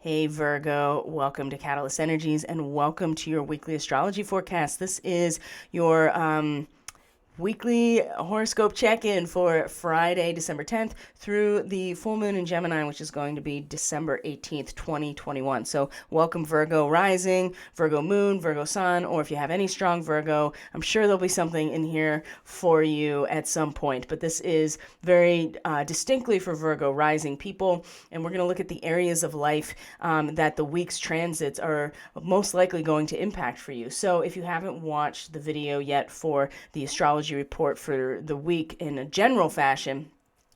Hey Virgo, welcome to Catalyst Energies and welcome to your weekly astrology forecast. This is your weekly horoscope check-in for Friday, December 10th through the full moon in Gemini, which is going to be December 18th, 2021. So welcome Virgo rising, Virgo moon, Virgo sun, or if you have any strong Virgo, I'm sure there'll be something in here for you at some point. But this is very distinctly for Virgo rising people, and we're going to look at the areas of life that the week's transits are most likely going to impact for you. So if you haven't watched the video yet for the astrology report for the week in a general fashion,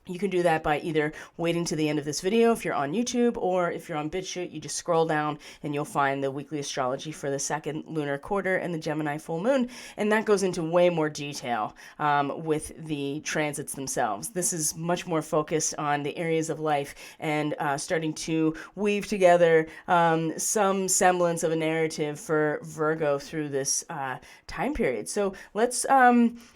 you can do that by either waiting to the end of this video if you're on YouTube, or if you're on BitChute, you just scroll down and you'll find the weekly astrology for the second lunar quarter and the Gemini full moon. And that goes into way more detail with the transits themselves. This is much more focused on the areas of life and starting to weave together some semblance of a narrative for Virgo through this time period. So let's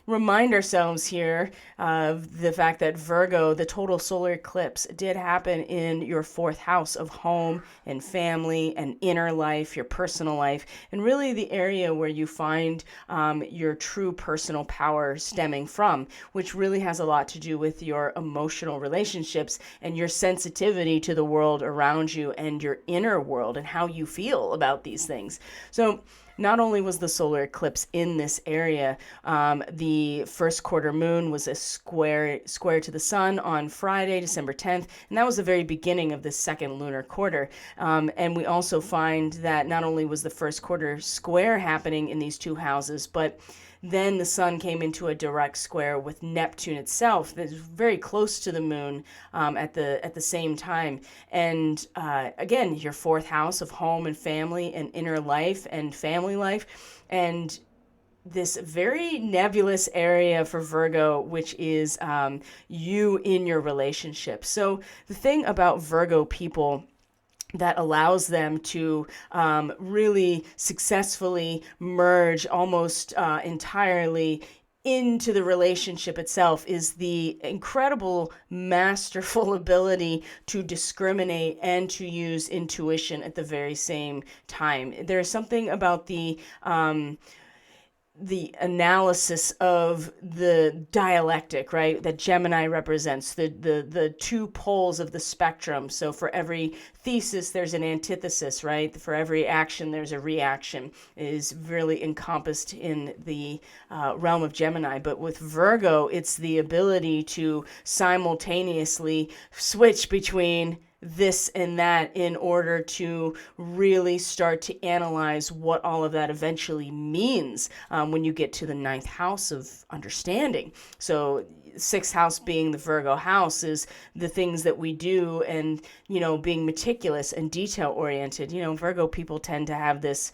remind ourselves here of the fact that Virgo, the total solar eclipse, did happen in your fourth house of home and family and inner life, your personal life, and really the area where you find your true personal power stemming from, which really has a lot to do with your emotional relationships and your sensitivity to the world around you and your inner world and how you feel about these things. So not only was the solar eclipse in this area, the first quarter moon was a square to the sun on Friday, December 10th, and that was the very beginning of the second lunar quarter. And we also find that not only was the first quarter square happening in these two houses, but then the sun came into a direct square with Neptune itself that's very close to the moon at the same time. And again, your fourth house of home and family and inner life and family life, and this very nebulous area for Virgo, which is you in your relationship. So the thing about Virgo people that allows them to really successfully merge almost entirely into the relationship itself is the incredible masterful ability to discriminate and to use intuition at the very same time. There's something about the analysis of the dialectic, right, that Gemini represents, the two poles of the spectrum. So for every thesis, there's an antithesis, right? For every action, there's a reaction, is really encompassed in the realm of Gemini. But with Virgo, it's the ability to simultaneously switch between this and that in order to really start to analyze what all of that eventually means when you get to the ninth house of understanding. So sixth house being the Virgo house is the things that we do and, being meticulous and detail oriented. Virgo people tend to have this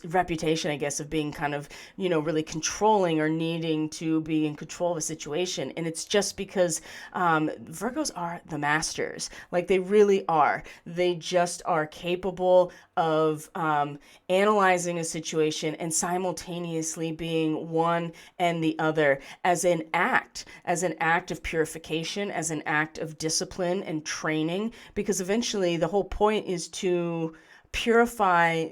reputation, I guess, of being kind of, really controlling or needing to be in control of a situation. And it's just because Virgos are the masters. Like, they really are. They just are capable of analyzing a situation and simultaneously being one and the other as an act of purification, as an act of discipline and training, because eventually the whole point is to purify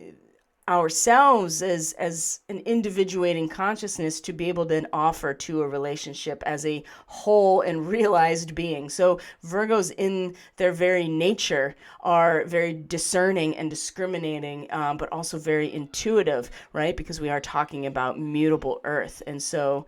ourselves as an individuating consciousness to be able to then offer to a relationship as a whole and realized being. So Virgos in their very nature are very discerning and discriminating, but also very intuitive, right? Because we are talking about mutable earth. And so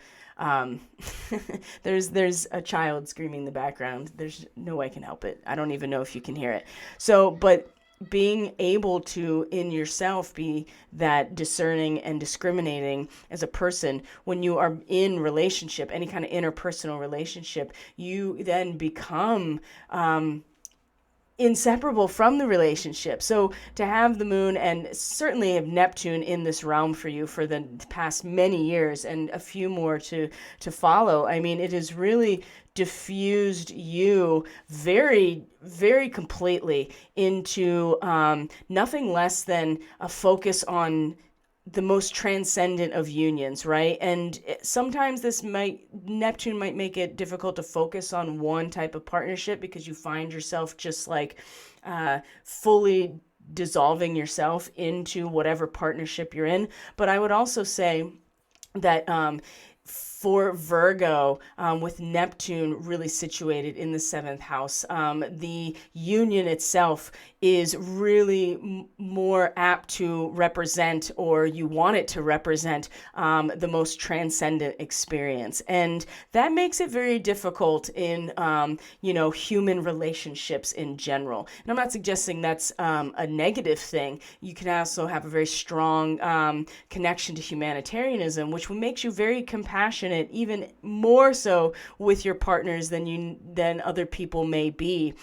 there's a child screaming in the background. There's no way I can help it. I don't even know if you can hear it. So, but being able to in yourself be that discerning and discriminating as a person, when you are in relationship, any kind of interpersonal relationship, you then become inseparable from the relationship. So to have the moon and certainly have Neptune in this realm for you for the past many years and a few more to follow, I mean, it has really diffused you very, very completely into nothing less than a focus on the most transcendent of unions, right? And sometimes Neptune might make it difficult to focus on one type of partnership because you find yourself just like fully dissolving yourself into whatever partnership you're in. But I would also say that for Virgo, with Neptune really situated in the seventh house, the union itself is really more apt to represent, or you want it to represent, the most transcendent experience. And that makes it very difficult in, human relationships in general. And I'm not suggesting that's a negative thing. You can also have a very strong connection to humanitarianism, which makes you very compassionate, even more so with your partners than other people may be.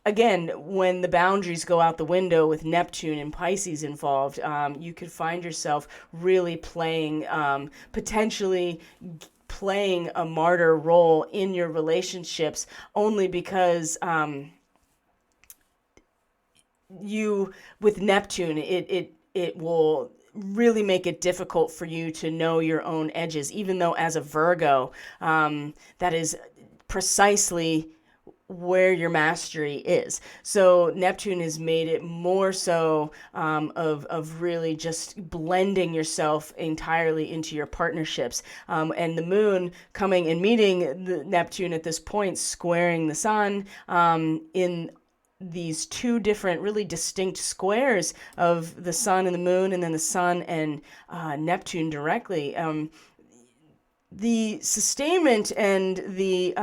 Again, when the boundaries go out the window with Neptune and Pisces involved, you could find yourself really potentially playing a martyr role in your relationships, only because with Neptune, it will really make it difficult for you to know your own edges, even though as a Virgo, that is precisely where your mastery is. So Neptune has made it more so of really just blending yourself entirely into your partnerships. And the moon coming and meeting the Neptune at this point, squaring the sun in these two different really distinct squares of the sun and the moon, and then the sun and Neptune directly. The sustainment and the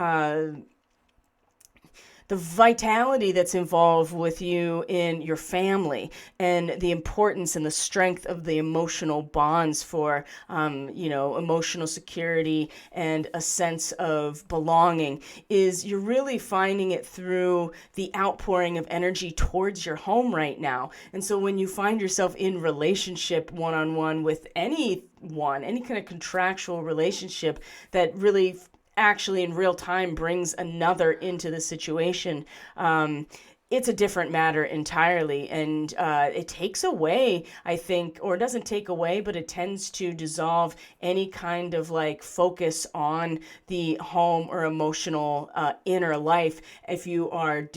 vitality that's involved with you in your family, and the importance and the strength of the emotional bonds for, emotional security and a sense of belonging, is you're really finding it through the outpouring of energy towards your home right now. And so when you find yourself in relationship one-on-one with any kind of contractual relationship that really actually in real time brings another into the situation, it's a different matter entirely. And it takes away, I think, or it doesn't take away, but it tends to dissolve any kind of like focus on the home or emotional inner life if you are,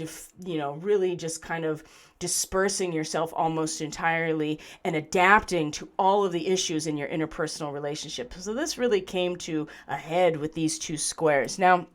really just kind of dispersing yourself almost entirely and adapting to all of the issues in your interpersonal relationship. So this really came to a head with these two squares. Now,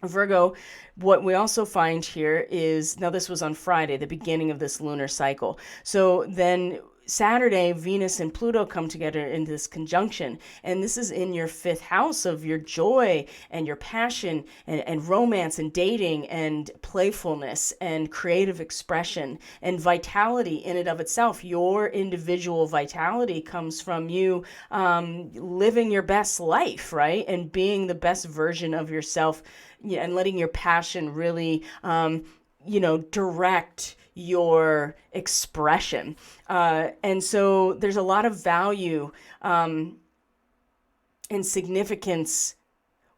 Virgo, what we also find here is, now this was on Friday, the beginning of this lunar cycle. So then Saturday, Venus and Pluto come together in this conjunction, and this is in your fifth house of your joy and your passion and romance and dating and playfulness and creative expression and vitality in and of itself. Your individual vitality comes from you living your best life, right? And being the best version of yourself, and letting your passion really, direct your expression. And so there's a lot of value and significance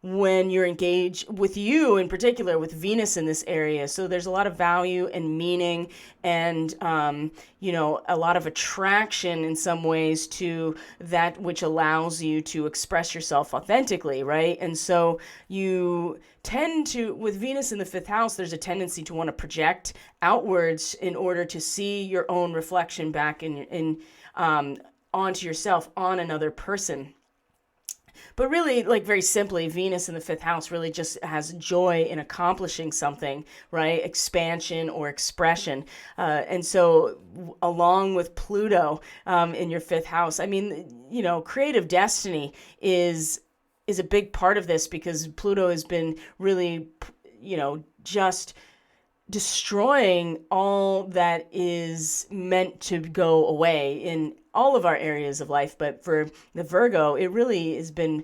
when you're engaged with you in particular, with Venus in this area. So there's a lot of value and meaning and, a lot of attraction in some ways to that which allows you to express yourself authentically, right? And so you tend to, with Venus in the fifth house, there's a tendency to want to project outwards in order to see your own reflection back onto yourself on another person. But really, like very simply, Venus in the fifth house really just has joy in accomplishing something, right? Expansion or expression. And so along with Pluto in your fifth house, I mean, creative destiny is a big part of this, because Pluto has been really, just destroying all that is meant to go away in all of our areas of life. But for the Virgo, it really has been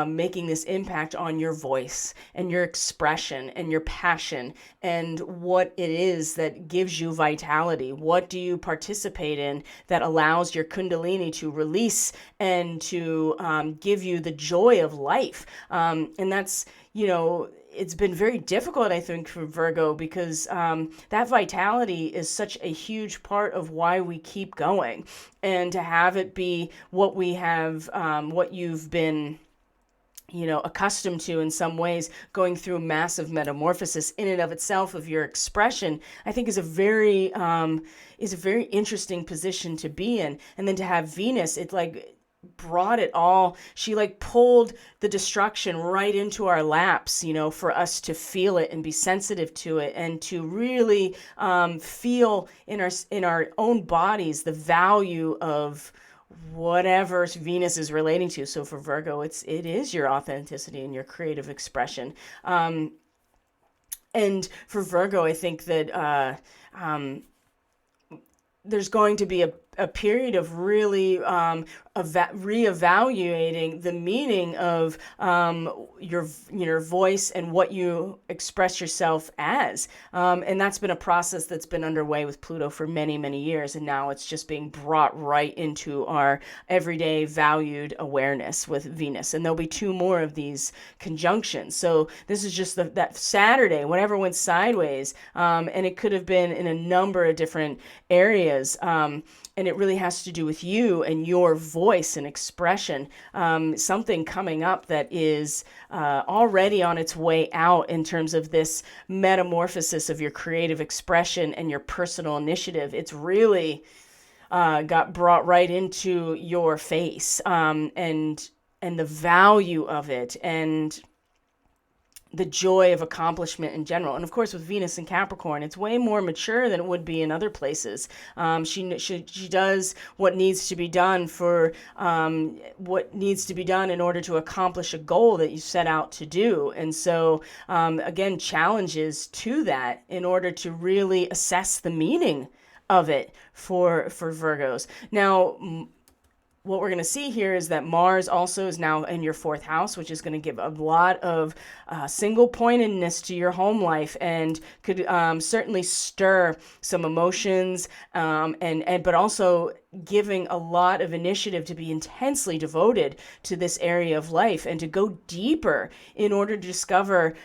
making this impact on your voice and your expression and your passion and what it is that gives you vitality. What do you participate in that allows your Kundalini to release and to give you the joy of life? And that's, it's been very difficult, I think, for Virgo, because that vitality is such a huge part of why we keep going. And to have it be what we have, what you've been, accustomed to in some ways, going through massive metamorphosis in and of itself of your expression, I think is a very interesting position to be in. And then to have Venus, it like brought it all. She like pulled the destruction right into our laps, for us to feel it and be sensitive to it, and to really feel in our own bodies the value of whatever Venus is relating to. So for Virgo, it is your authenticity and your creative expression. And for Virgo, I think that there's going to be a period of really reevaluating the meaning of your voice and what you express yourself as. And that's been a process that's been underway with Pluto for many, many years. And now it's just being brought right into our everyday valued awareness with Venus. And there'll be 2 more of these conjunctions. So this is just that Saturday, whatever went sideways. And it could have been in a number of different areas. And it really has to do with you and your voice and expression. Something coming up that is already on its way out in terms of this metamorphosis of your creative expression and your personal initiative. It's really got brought right into your face, and the value of it, and the joy of accomplishment in general. And of course, with Venus and Capricorn, it's way more mature than it would be in other places. She does what needs to be done for what needs to be done in order to accomplish a goal that you set out to do. And so, again, challenges to that in order to really assess the meaning of it for Virgos. Now, what we're going to see here is that Mars also is now in your 4th house, which is going to give a lot of single pointedness to your home life, and could certainly stir some emotions, but also giving a lot of initiative to be intensely devoted to this area of life and to go deeper in order to discover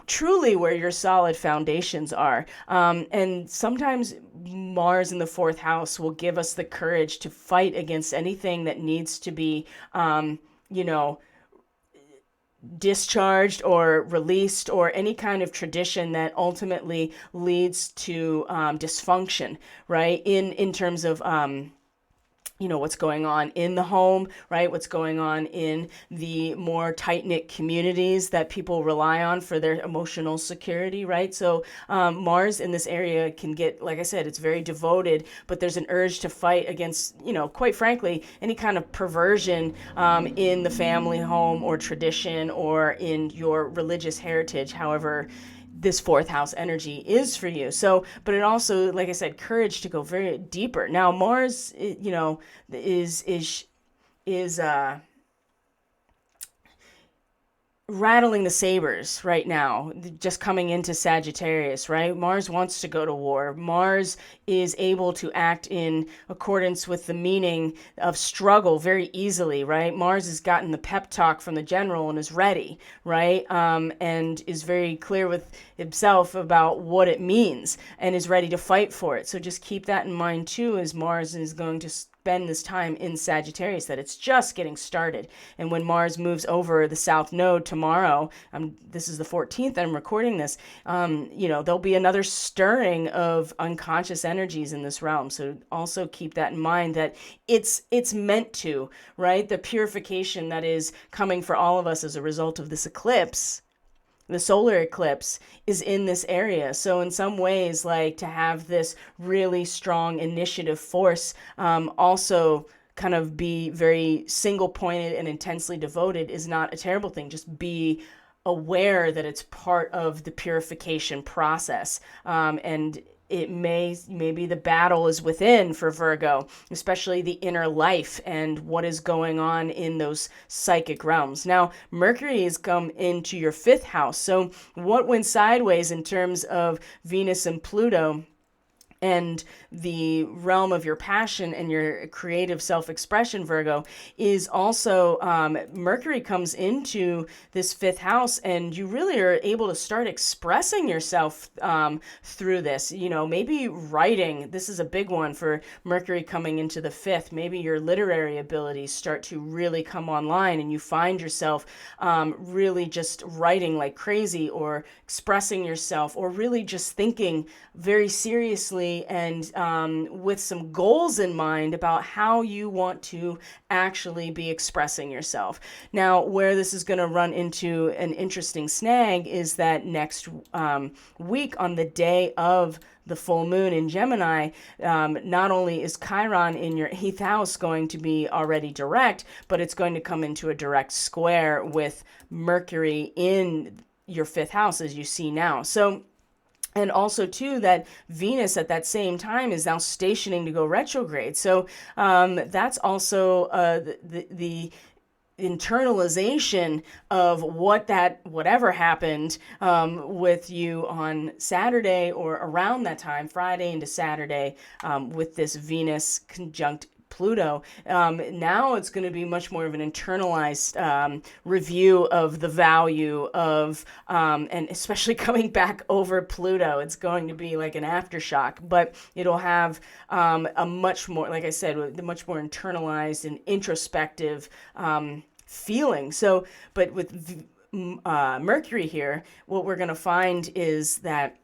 truly where your solid foundations are. And sometimes Mars in the 4th house will give us the courage to fight against anything that needs to be, discharged or released, or any kind of tradition that ultimately leads to dysfunction, right? In terms of what's going on in the home, right? What's going on in the more tight-knit communities that people rely on for their emotional security, right? So Mars in this area can get, like I said, it's very devoted, but there's an urge to fight against, quite frankly, any kind of perversion in the family home or tradition or in your religious heritage, however this 4th house energy is for you. So, but it also, like I said, courage to go very deeper. Now, Mars, is rattling the sabers right now, just coming into Sagittarius, right? Mars wants to go to war. Mars is able to act in accordance with the meaning of struggle very easily, right? Mars has gotten the pep talk from the general and is ready, right? And is very clear with himself about what it means and is ready to fight for it. So just keep that in mind too, as Mars is going to spend this time in Sagittarius, that it's just getting started. And when Mars moves over the South Node tomorrow, this is the 14th I'm recording this, there'll be another stirring of unconscious energies in this realm. So also keep that in mind, that it's meant to, right? The purification that is coming for all of us as a result of this eclipse, the solar eclipse, is in this area. So in some ways, like, to have this really strong initiative force also kind of be very single pointed and intensely devoted is not a terrible thing. Just be aware that it's part of the purification process. And it maybe the battle is within for Virgo, especially the inner life and what is going on in those psychic realms. Now, Mercury has come into your 5th house. So what went sideways in terms of Venus and Pluto And the realm of your passion and your creative self-expression, Virgo, is also Mercury comes into this fifth house, and you really are able to start expressing yourself through this. Maybe writing. This is a big one for Mercury coming into the fifth. Maybe your literary abilities start to really come online, and you find yourself really just writing like crazy, or expressing yourself, or really just thinking very seriously and with some goals in mind about how you want to actually be expressing yourself. Now, where this is going to run into an interesting snag is that next week, on the day of the full moon in Gemini, not only is Chiron in your 8th house going to be already direct, but it's going to come into a direct square with Mercury in your 5th house, as you see now. So, and also, too, that Venus at that same time is now stationing to go retrograde. So that's also the internalization of whatever happened with you on Saturday or around that time, Friday into Saturday, with this Venus conjunct Pluto. Now it's going to be much more of an internalized review of the value of, and especially coming back over Pluto, it's going to be like an aftershock, but it'll have a much more, like I said, the much more internalized and introspective feeling. So, but with Mercury here, what we're going to find is that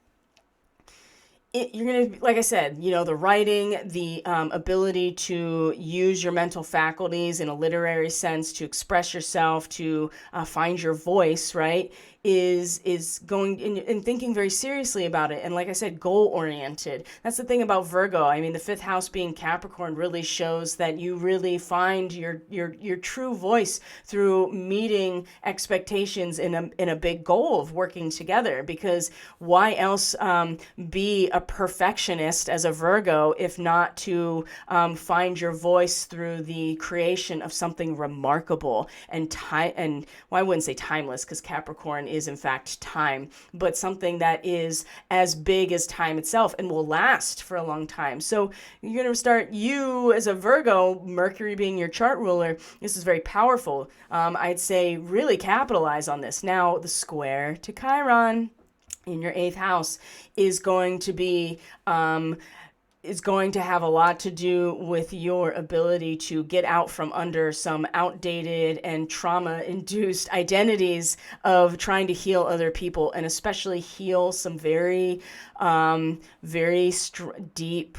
you're going to, like I said, the writing, the ability to use your mental faculties in a literary sense, to express yourself, to find your voice, right, is going and thinking very seriously about it. And like I said, goal oriented. That's the thing about Virgo. I mean, the 5th house being Capricorn really shows that you really find your true voice through meeting expectations in a big goal of working together. Because why else be a perfectionist as a Virgo if not to find your voice through the creation of something remarkable and well, I wouldn't say timeless, because Capricorn is in fact time, but something that is as big as time itself and will last for a long time. So you're going to start, you as a Virgo, Mercury being your chart ruler, this is very powerful. I'd say really capitalize on this. Now, the square to Chiron in your 8th house is going to be is going to have a lot to do with your ability to get out from under some outdated and trauma-induced identities of trying to heal other people, and especially heal some very, deep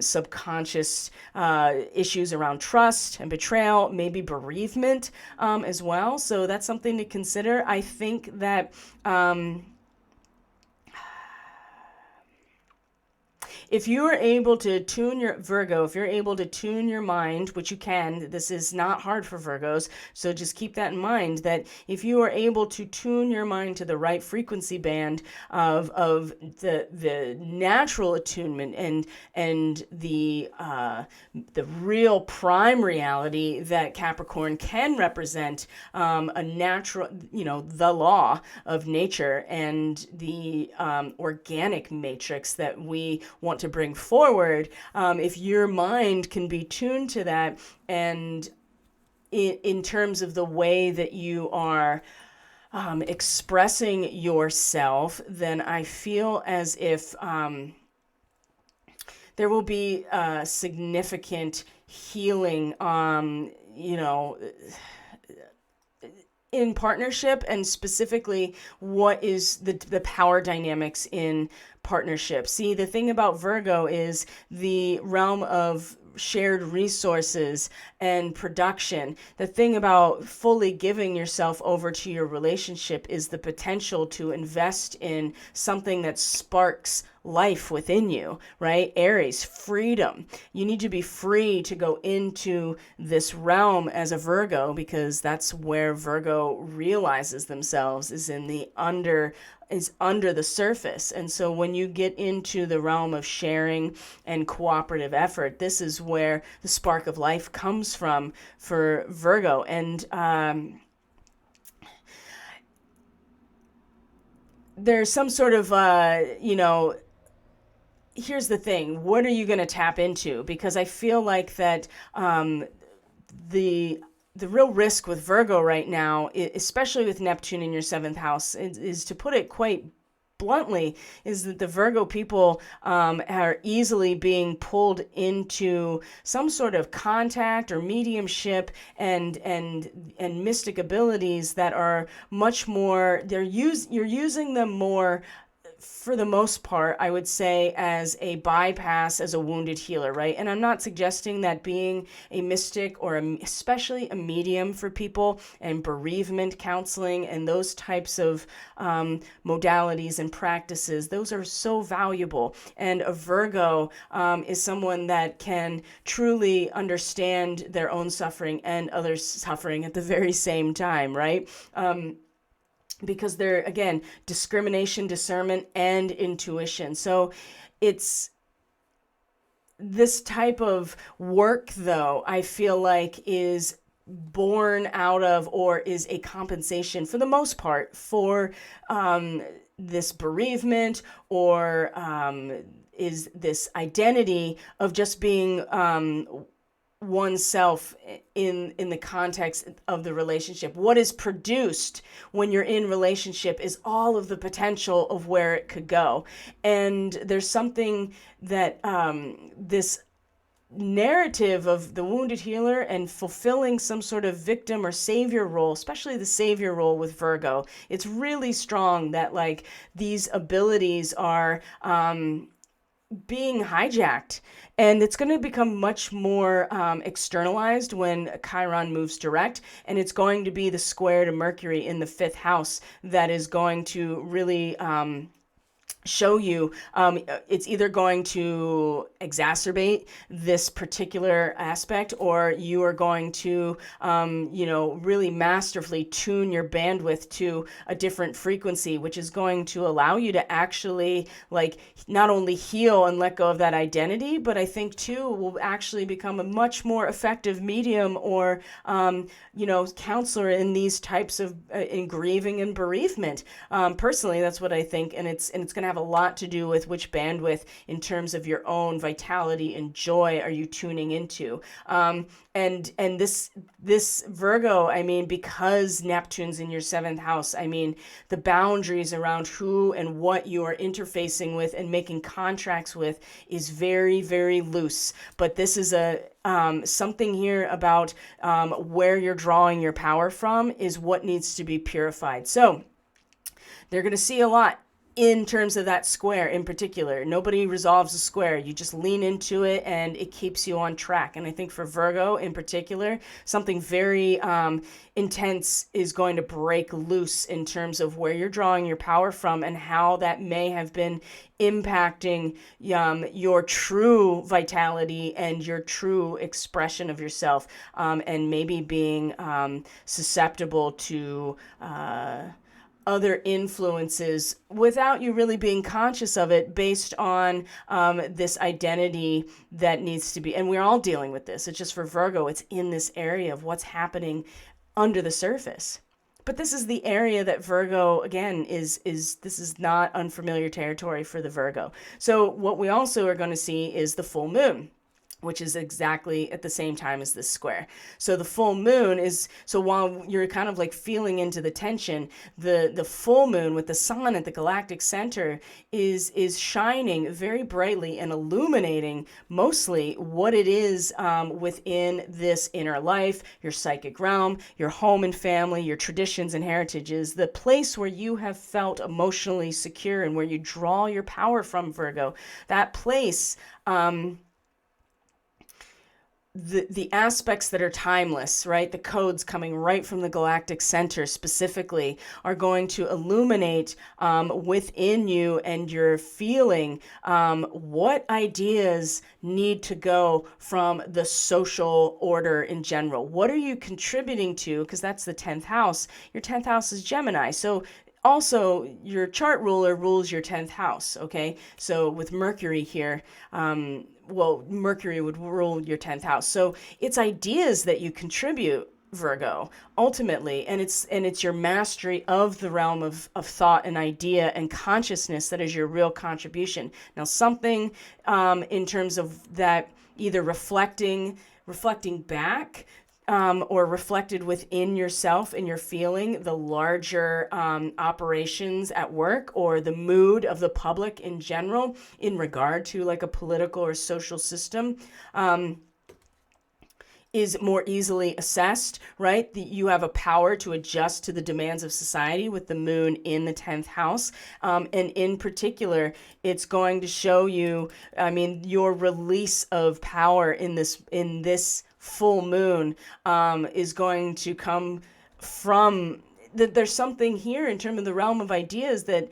subconscious issues around trust and betrayal, maybe bereavement as well. So that's something to consider. I think that if you are able to tune your Virgo, if you're able to tune your mind, which you can, this is not hard for Virgos, so just keep that in mind, that if you are able to tune your mind to the right frequency band of the natural attunement and the real prime reality that Capricorn can represent, a natural, the law of nature and the organic matrix that we want to bring forward, if your mind can be tuned to that, and in terms of the way that you are expressing yourself, then I feel as if there will be significant healing, in partnership, and specifically what is the power dynamics in partnership. See, the thing about Virgo is the realm of shared resources and production. The thing about fully giving yourself over to your relationship is the potential to invest in something that sparks life within you, right? Aries, freedom. You need to be free to go into this realm as a Virgo, because that's where Virgo realizes themselves, is under the surface. And so when you get into the realm of sharing and cooperative effort, this is where the spark of life comes from for Virgo. And there's some sort of, here's the thing. What are you going to tap into? Because I feel like that the real risk with Virgo right now, especially with Neptune in your seventh house, is to put it quite bluntly, is that the Virgo people are easily being pulled into some sort of contact or mediumship and mystic abilities that are much more, you're using them more for the most part, I would say, as a bypass, as a wounded healer, right? And I'm not suggesting that being a mystic or especially a medium for people and bereavement counseling and those types of modalities and practices, those are so valuable. And a Virgo is someone that can truly understand their own suffering and others' suffering at the very same time, right? Because they're, again, discrimination, discernment, and intuition. So it's this type of work, though, I feel like is born out of or is a compensation for the most part for this bereavement or is this identity of just being oneself in the context of the relationship. What is produced when you're in relationship is all of the potential of where it could go. And there's something that this narrative of the wounded healer and fulfilling some sort of victim or savior role, especially the savior role with Virgo, it's really strong that like these abilities are being hijacked, and it's going to become much more externalized when Chiron moves direct, and it's going to be the square to Mercury in the fifth house that is going to really show you it's either going to exacerbate this particular aspect, or you are going to really masterfully tune your bandwidth to a different frequency, which is going to allow you to actually like not only heal and let go of that identity, but I think too will actually become a much more effective medium or counselor in these types of in grieving and bereavement. Personally, that's what I think, and it's going to have a lot to do with which bandwidth in terms of your own vitality and joy are you tuning into. And this Virgo, I mean, because Neptune's in your seventh house, I mean, the boundaries around who and what you are interfacing with and making contracts with is very, very loose. But this is something here about where you're drawing your power from is what needs to be purified. So they're going to see a lot in terms of that square in particular. Nobody resolves a square. You just lean into it and it keeps you on track. And I think for Virgo in particular, something very intense is going to break loose in terms of where you're drawing your power from and how that may have been impacting your true vitality and your true expression of yourself, and maybe being susceptible to other influences without you really being conscious of it, based on this identity that needs to be, and we're all dealing with this. It's just for Virgo, it's in this area of what's happening under the surface. But this is the area that Virgo, again, is this is not unfamiliar territory for the Virgo. So what we also are going to see is the full moon, which is exactly at the same time as this square. So the full moon is, so while you're kind of like feeling into the tension, the full moon with the sun at the galactic center is shining very brightly and illuminating mostly what it is within this inner life, your psychic realm, your home and family, your traditions and heritages, the place where you have felt emotionally secure and where you draw your power from, Virgo. That place, the aspects that are timeless, right? The codes coming right from the galactic center specifically are going to illuminate within you and your feeling what ideas need to go from the social order in general. What are you contributing to? Because that's the 10th house. Your 10th house is Gemini. So also, your chart ruler rules your 10th house, okay? So with Mercury here, Mercury would rule your 10th house. So it's ideas that you contribute Virgo, ultimately, and it's your mastery of the realm of thought and idea and consciousness that is your real contribution. Now, something in terms of that, either reflecting back, or reflected within yourself and your feeling, the larger operations at work or the mood of the public in general in regard to like a political or social system, is more easily assessed, right? You have a power to adjust to the demands of society with the moon in the 10th house. And in particular, it's going to show you, your release of power in this full moon is going to come from, there's something here in terms of the realm of ideas that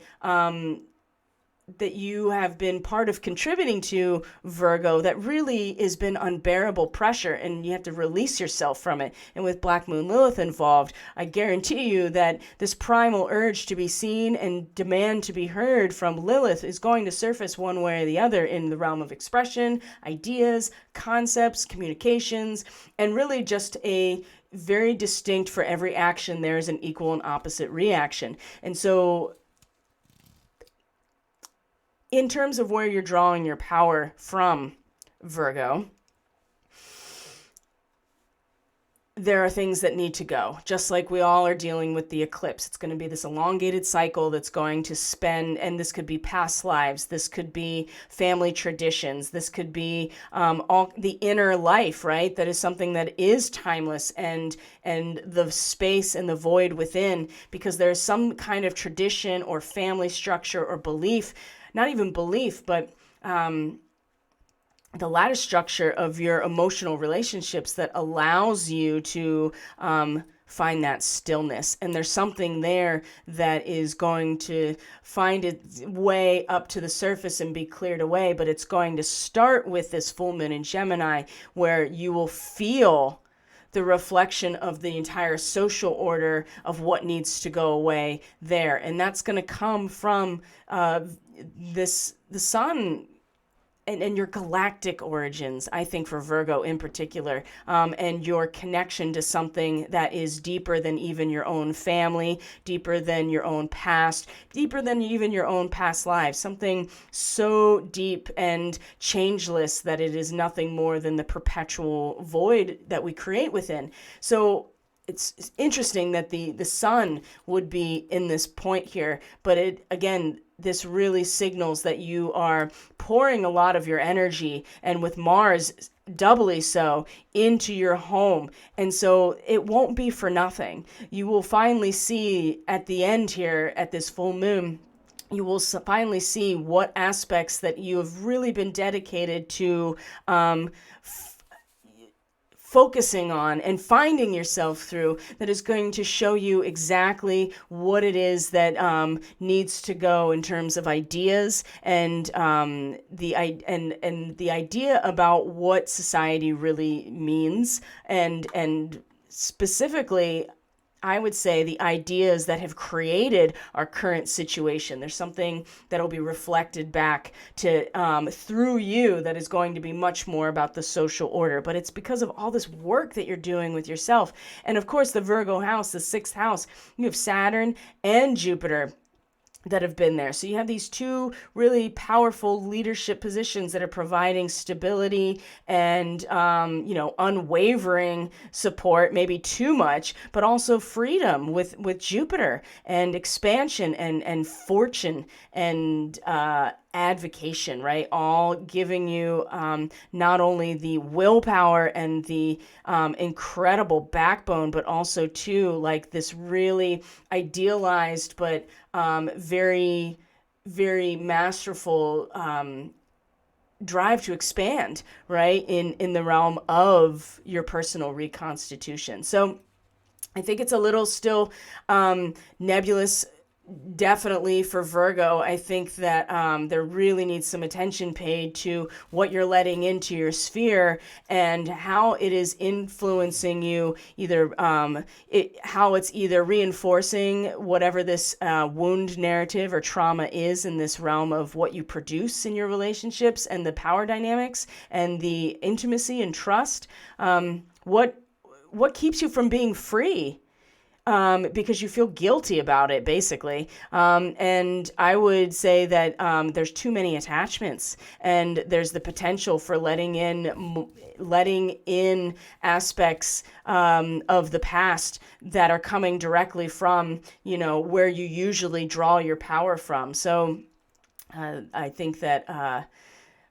you have been part of contributing to, Virgo, that really has been unbearable pressure, and you have to release yourself from it. And with Black Moon Lilith involved, I guarantee you that this primal urge to be seen and demand to be heard from Lilith is going to surface one way or the other in the realm of expression, ideas, concepts, communications, and really just a very distinct, for every action there is an equal and opposite reaction. And so in terms of where you're drawing your power from, Virgo, there are things that need to go. Just like we all are dealing with the eclipse. It's going to be this elongated cycle that's going to spend, and this could be past lives, this could be family traditions, this could be all the inner life, right? That is something that is timeless, and the space and the void within, because there's some kind of tradition or family structure or belief, not even belief, but the lattice structure of your emotional relationships that allows you to find that stillness. And there's something there that is going to find its way up to the surface and be cleared away. But it's going to start with this full moon in Gemini, where you will feel the reflection of the entire social order of what needs to go away there. And that's going to come from the sun and your galactic origins, I think, for Virgo in particular, and your connection to something that is deeper than even your own family, deeper than your own past, deeper than even your own past lives, something so deep and changeless that it is nothing more than the perpetual void that we create within. So it's interesting that the sun would be in this point here, but it, again, this really signals that you are pouring a lot of your energy, and with Mars doubly so, into your home. And so it won't be for nothing. You will finally see at the end here, at this full moon, you will finally see what aspects that you have really been dedicated to focusing on and finding yourself through, that is going to show you exactly what it is that needs to go in terms of ideas and the idea about what society really means, and specifically, I would say, the ideas that have created our current situation. There's something that will be reflected back to through you that is going to be much more about the social order. But it's because of all this work that you're doing with yourself. And of course, the Virgo house, the 6th house, you have Saturn and Jupiter that have been there. So you have these two really powerful leadership positions that are providing stability and, unwavering support, maybe too much, but also freedom with Jupiter, and expansion and fortune and advocation, right? All giving you not only the willpower and the incredible backbone, but also too, like, this really idealized but very, very masterful drive to expand, right, in the realm of your personal reconstitution. So I think it's a little still nebulous. Definitely for Virgo, I think that there really needs some attention paid to what you're letting into your sphere and how it is influencing you, either how it's either reinforcing whatever this wound narrative or trauma is in this realm of what you produce in your relationships and the power dynamics and the intimacy and trust. what keeps you from being free? Because you feel guilty about it, basically. And I would say that there's too many attachments, and there's the potential for letting in aspects of the past that are coming directly from, where you usually draw your power from. So I think that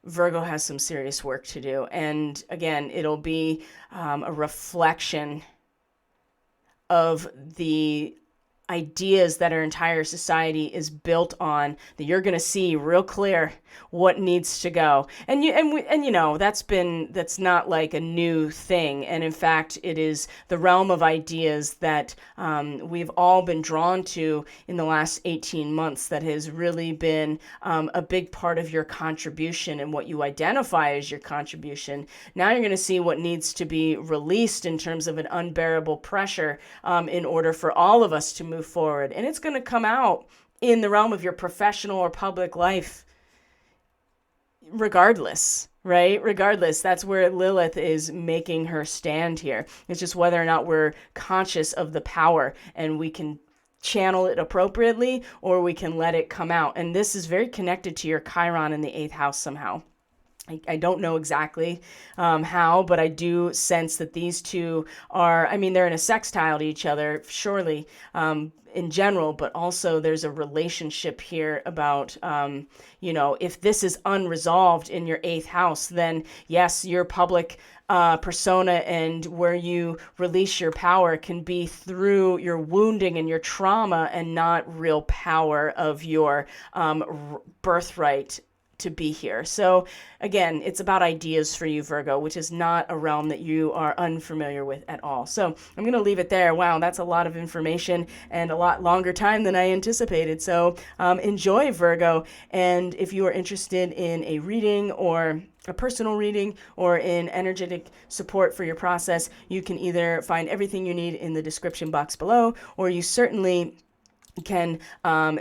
Virgo has some serious work to do. And again, it'll be a reflection of the ideas that our entire society is built on, that you're going to see real clear what needs to go. And that's not like a new thing. And in fact, it is the realm of ideas that we've all been drawn to in the last 18 months that has really been a big part of your contribution and what you identify as your contribution. Now you're going to see what needs to be released in terms of an unbearable pressure in order for all of us to move forward. And it's going to come out in the realm of your professional or public life regardless, right? Regardless, that's where Lilith is making her stand here. It's just whether or not we're conscious of the power and we can channel it appropriately, or we can let it come out. And this is very connected to your Chiron in the 8th house somehow. I don't know exactly how, but I do sense that these two are, they're in a sextile to each other, surely, in general, but also there's a relationship here about, if this is unresolved in your 8th house, then yes, your public persona and where you release your power can be through your wounding and your trauma, and not real power of your birthright to be here. So again, it's about ideas for you, Virgo, which is not a realm that you are unfamiliar with at all. So I'm going to leave it there. Wow, that's a lot of information and a lot longer time than I anticipated. So enjoy, Virgo. And if you are interested in a reading or a personal reading or in energetic support for your process, you can either find everything you need in the description box below, or you certainly can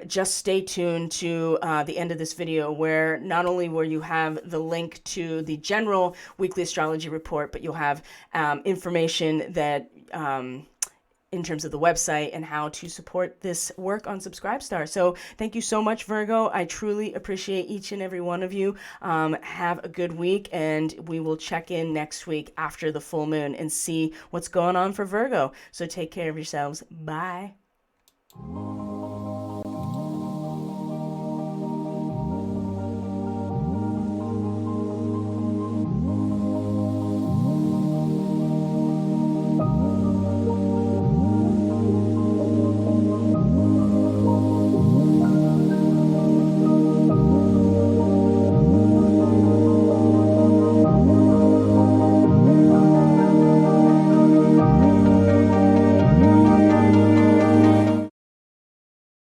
just stay tuned to the end of this video, where not only will you have the link to the general weekly astrology report, but you'll have information that in terms of the website and how to support this work on Subscribestar. So thank you so much, Virgo. I truly appreciate each and every one of you. Have a good week, and we will check in next week after the full moon and see what's going on for Virgo. So take care of yourselves. Bye.